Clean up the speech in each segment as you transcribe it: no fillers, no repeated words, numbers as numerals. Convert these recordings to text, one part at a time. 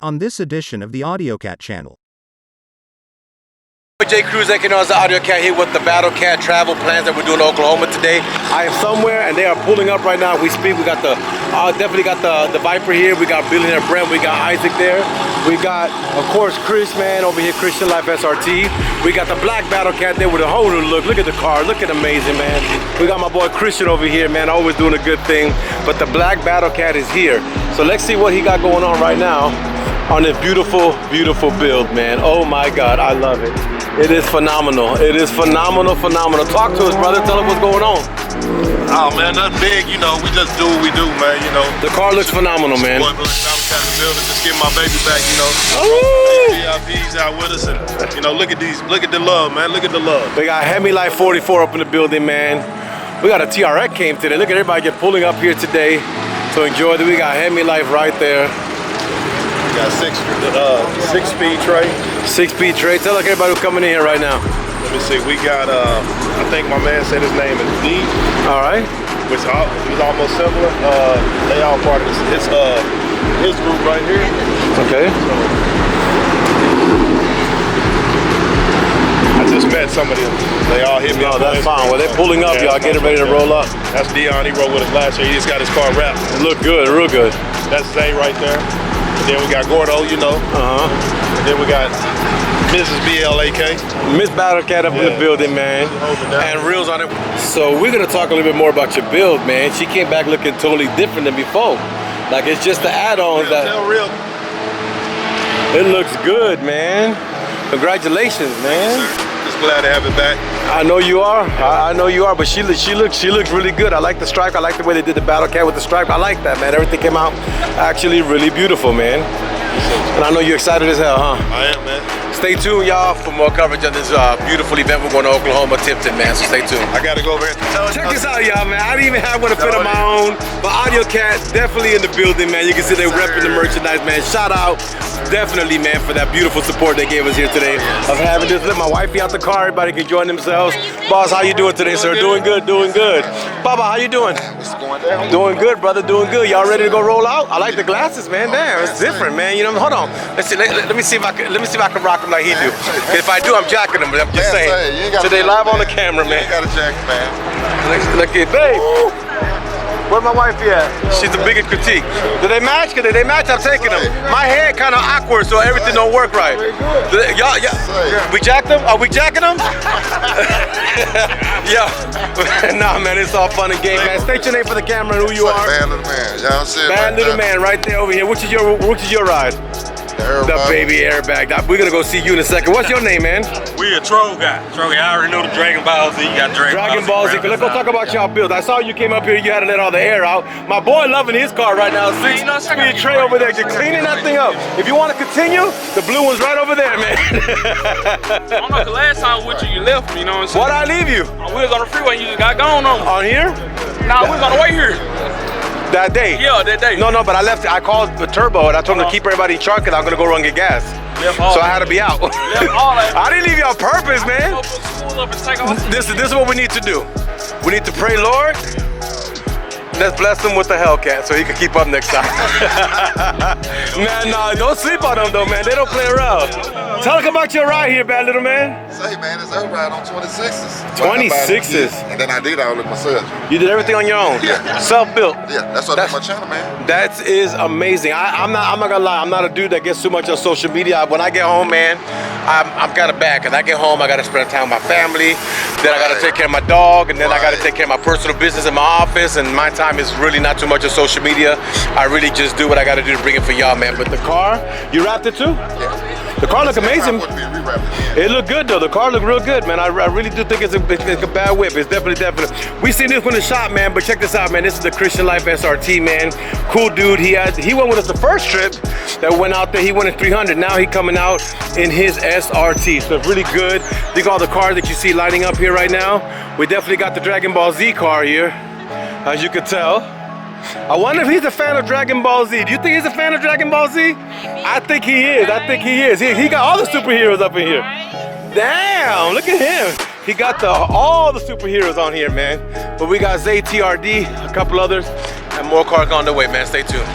on this edition of the AUDIOZONE channel. J. Cruz, as the AUDIOZONE here with the BattleCat travel plans that we're doing in Oklahoma today. I am somewhere and they are pulling up right now. We speak. We got the definitely got the Viper here. We got Billionaire Brent. We got Isaac there. We got, of course, Chris, man, over here, Christian Life SRT. We got the black BattleCat there with a whole new look. Look at the car. Look at amazing, man. We got my boy Christian over here, man, always doing a good thing. But the black BattleCat is here. So let's see what he got going on right now on this beautiful, beautiful build, man. Oh my God, I love it. It is phenomenal. It is phenomenal, phenomenal. Talk to us, brother. Tell us what's going on. Oh man, nothing big, you know. We just do what we do, man. You know. The car looks phenomenal, man. Boy, BattleCat in the building, just get my baby back, you know. VIPs out with us, and you know, look at these, look at the love, man. Look at the love. We got Hemi Life 44 up in the building, man. We got a TRX came today. Look at everybody get pulling up here today to enjoy it. We got Hemi Life right there. We got six-speed tray. 6-speed tray. Tell like everybody who's coming in here right now. Let me see. We got. I think my man said his name is D. All right. Which he's almost similar. They all part of his group right here. Okay. So, I just met some of them. They all hit me. No, that's fine. Well, they're pulling up, y'all. Get it ready to roll up. That's Dion. He rode with us last year. He just got his car wrapped. It look good, real good. That's Zay right there. And then we got Gordo, you know. And then we got Mrs. BLAK. Miss BattleCat up in the building, man. And Reels on it. So we're gonna talk a little bit more about your build, man. She came back looking totally different than before. Like it's just the add-ons that. Real. It looks good, man. Congratulations, man. Yes, just glad to have it back. I know you are. I know you are. But she looks really good. I like the stripe. I like the way they did the BattleCat with the stripe. I like that, man. Everything came out actually really beautiful, man. And I know you're excited as hell, huh? I am, man. Stay tuned, y'all, for more coverage of this beautiful event. We're going to Oklahoma, Tipton, man, so stay tuned. I got to go over here. Check this out, y'all, man. I didn't even have one to fit on my own, but AUDIOZONE definitely in the building, man. You can see they're repping the merchandise, man. Shout out, definitely, man, for that beautiful support they gave us here today of having this. Let my wifey out the car. Everybody can join themselves. Boss, how you doing today, sir? Doing good, doing good. Baba, how you doing? What's going down? Doing good, brother, doing good. Y'all ready to go roll out? I like the glasses, man. Damn, it's different, man. You know, hold on. Let's see. Let me see if I can rock them like he do. If I do, I'm jacking them. I'm just saying. So they live on the camera, man. You got a jacket, man. Look at, babe. Where's my wifey at? She's the biggest critique. Do they match? Cause they match, I'm taking them. My head kind of awkward, so everything don't work right. Y'all, we jacked them? Are we jacking them? Yeah. Nah, man, it's all fun and game, man. State your name for the camera and who you are. Bad little man. Y'all see it. Bad little man, right there over here. Which is your ride? The baby airbag. We're gonna go see you in a second. What's your name, man? We a troll guy. Troll guy. I already know the Dragon Ball Z. You got Dragon Ball Z. Let's go talk about y'all build. I saw you came up here. You had to let all the air out. My boy loving his car right now. 6-speed tray over there. Just cleaning that thing up. If you want to continue, the blue one's right over there, man. I don't know, the last time with you left me, you know what I'm saying? Why'd I leave you? We was on the freeway and you just got gone on me. On here? Nah, we was on the way here. That day? Yeah, that day. No, but I left. I called the Turbo and I told him to keep everybody in charge because I'm gonna go run and get gas. So I had to be out. I didn't leave you on purpose, man. This is what we need to do. We need to pray, Lord. Let's bless him with the HELLCAT so he can keep up next time. Man, nah, don't sleep on them though, man. They don't play around. Tell us about your ride here, bad little man. Say, man, it's a ride on 26s. 26s. And then I did all of it myself. You did everything on your own? Yeah. Self-built? Yeah, that's what I did my channel, man. That is amazing. I'm not gonna lie, I'm not a dude that gets too much on social media. When I get home, man, I'm kind of bad. Cause I get home, I gotta spend time with my family, then I gotta take care of my dog, and then I gotta take care of my personal business in my office, and my time is really not too much on social media. I really just do what I gotta do to bring it for y'all, man. But the car, you wrapped it too? Yeah. The car look amazing. It looked good though. The car looked real good, man. I really do think it's a bad whip. It's definitely. We seen this one in the shop, man. But check this out, man. This is the Christian Life SRT, man. Cool dude. He went with us the first trip that went out there. He went in 300. Now he coming out in his SRT. So it's really good. Think all the cars that you see lighting up here right now. We definitely got the Dragon Ball Z car here, as you could tell. I wonder if he's a fan of Dragon Ball Z. Do you think he's a fan of Dragon Ball Z? I think he is. I think he is. He got all the superheroes up in here. Damn, look at him. He got all the superheroes on here, man. But we got Zay TRD, a couple others, and more cars on the way, man. Stay tuned.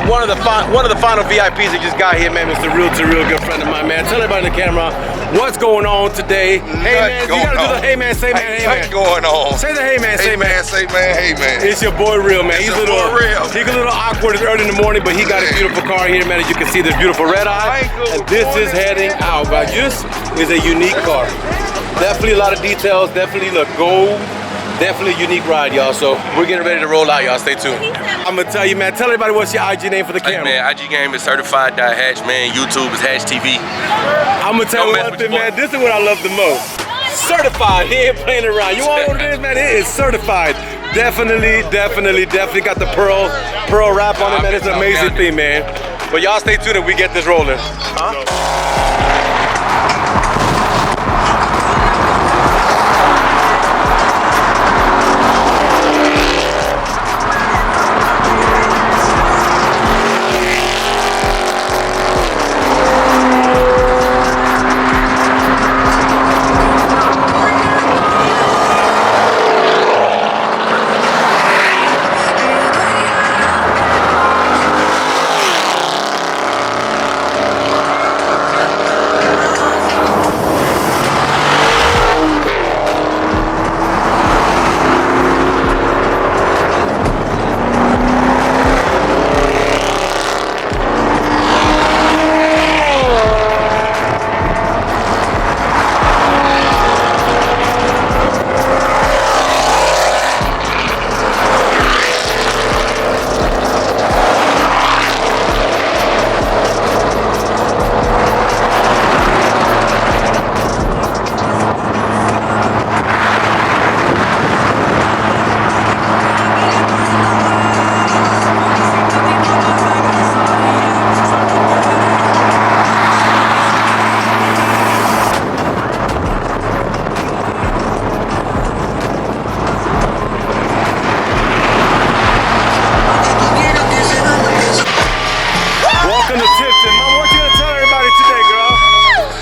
one of the final VIPs that just got here, man. Mr. REELTOREAL, good friend of mine, man. Tell everybody in the camera what's going on today. Hey man, you gotta do the hey man, say man, hey man. What's going on? Say the hey man, say man. Say man, hey man. It's your boy Real, man. He's a little awkward. It's early in the morning, but he got a beautiful car here, man. As you can see, this beautiful red eye, and this is heading out. But this is a unique car. Definitely a lot of details. Definitely look gold. Definitely a unique ride, y'all. So we're getting ready to roll out, y'all. Stay tuned. I'm gonna tell you, man. Tell everybody what's your IG name for the camera. Hey, man, IG game is certified.hatch, man. YouTube is hatch TV. I'm gonna tell you one thing, man. This is what I love the most. Certified. He ain't playing around. You want to know what it is, man? It is certified. Definitely got the pearl wrap on it, man. It's an amazing thing, man. But y'all stay tuned and we get this rolling.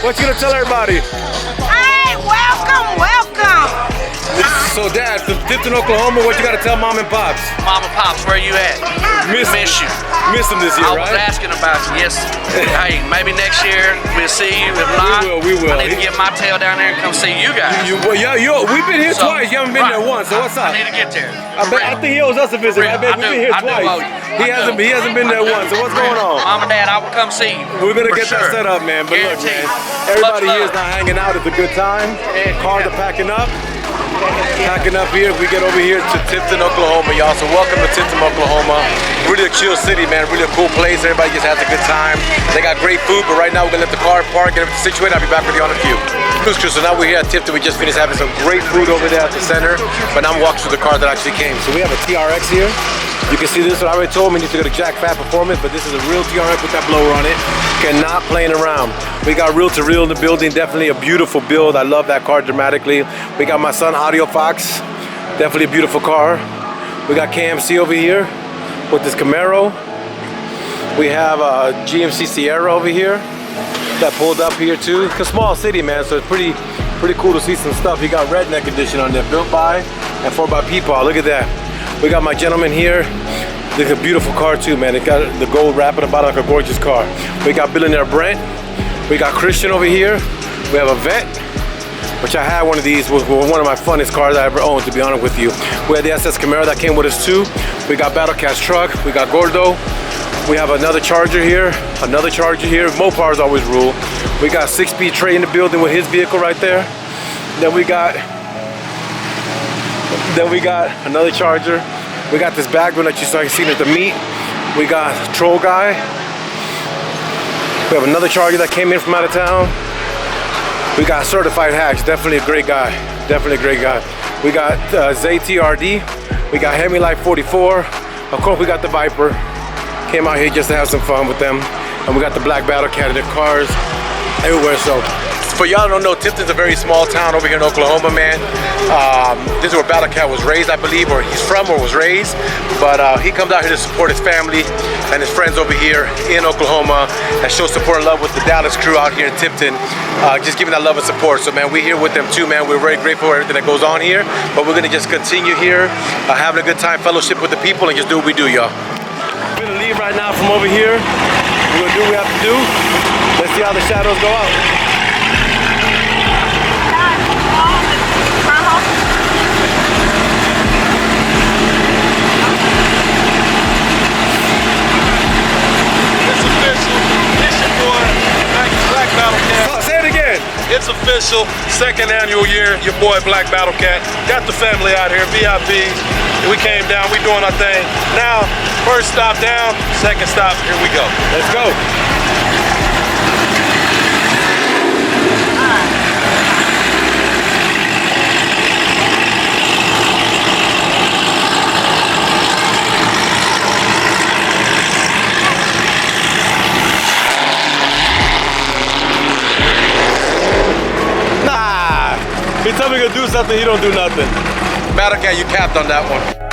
What you gonna tell everybody? Hey, welcome. So Dad, from Tipton, Oklahoma, what you gotta tell Mom and Pops? Mom and Pops, where you at? Miss you. Miss them this year, right? I was asking about you, yes. Hey, maybe next year we'll see you. If not, we will. I need to get my tail down there and come see you guys. We've been here twice. You haven't been there once. So what's up? I need to get there. I think he owes us a visit. I bet we've been here twice. He hasn't been there once. So what's going on? Mom and Dad, I will come see you. We're gonna get that set up, man. But look, man, everybody here is not hanging out. It's a good time. Cars are packing up. Here, we get over here to Tipton, Oklahoma, y'all. So welcome to Tipton, Oklahoma. Really a chill city, man. Really a cool place. Everybody just has a good time. They got great food, but right now we're gonna let the car park, get everything situated. I'll be back with you on a few. So now we're here at Tipton. We just finished having some great food over there at the center, but now I'm walking through the car that actually came. So we have a TRX here. You can see this one. I already told him he needs to go to Jackfabperformance, but this is a real TRX with that blower on it. Cannot playing around. We got REELTOREAL in the building. Definitely a beautiful build. I love that car dramatically. We got my son Audio Fox. Definitely a beautiful car. We got KMC over here with this Camaro. We have a GMC Sierra over here that pulled up here too. It's a small city, man, so it's pretty cool to see some stuff. You got redneck edition on there, built by and for by people. Look at that. We got my gentleman here. This is a beautiful car too, man. It got the gold wrapping about like a gorgeous car. We got Billionaire Brent. We got Christian over here. We have a Vet, which I had one of these. Was one of my funnest cars I ever owned, to be honest with you. We had the SS Camaro that came with us too. We got Battlecat's truck. We got Gordo. We have another Charger here. Mopars always rule. We got 6-speed Trey in the building with his vehicle right there. Then we got another Charger. We got this bag one that you saw seen at the meet. We got Troll Guy. We have another Charger that came in from out of town. We got Certified Hatch, definitely a great guy. We got ZTRD. We got Hemi Life 44. Of course, we got the Viper. Came out here just to have some fun with them. And we got the Black Battle Cat in the cars everywhere. So for y'all don't know, Tipton's a very small town over here in Oklahoma, man. This is where Battle Cat was raised, I believe, or he's from or was raised. But he comes out here to support his family and his friends over here in Oklahoma and show support and love with the Dallas crew out here in Tipton. Just giving that love and support. So man, we're here with them too, man. We're very grateful for everything that goes on here. But we're gonna just continue here, having a good time, fellowship with the people, and just do what we do, y'all. Gonna leave right now from over here. We're gonna do what we have to do. Let's see how the shadows go out. It's official. It's your boy, Black Battle Cat. Say it again. It's official. Second annual year. Your boy, Black Battle Cat. Got the family out here, VIP. We came down. We doing our thing. Now, first stop down. Second stop. Here we go. Let's go. He told me to do something, he don't do nothing. Battle Cat, you capped on that one.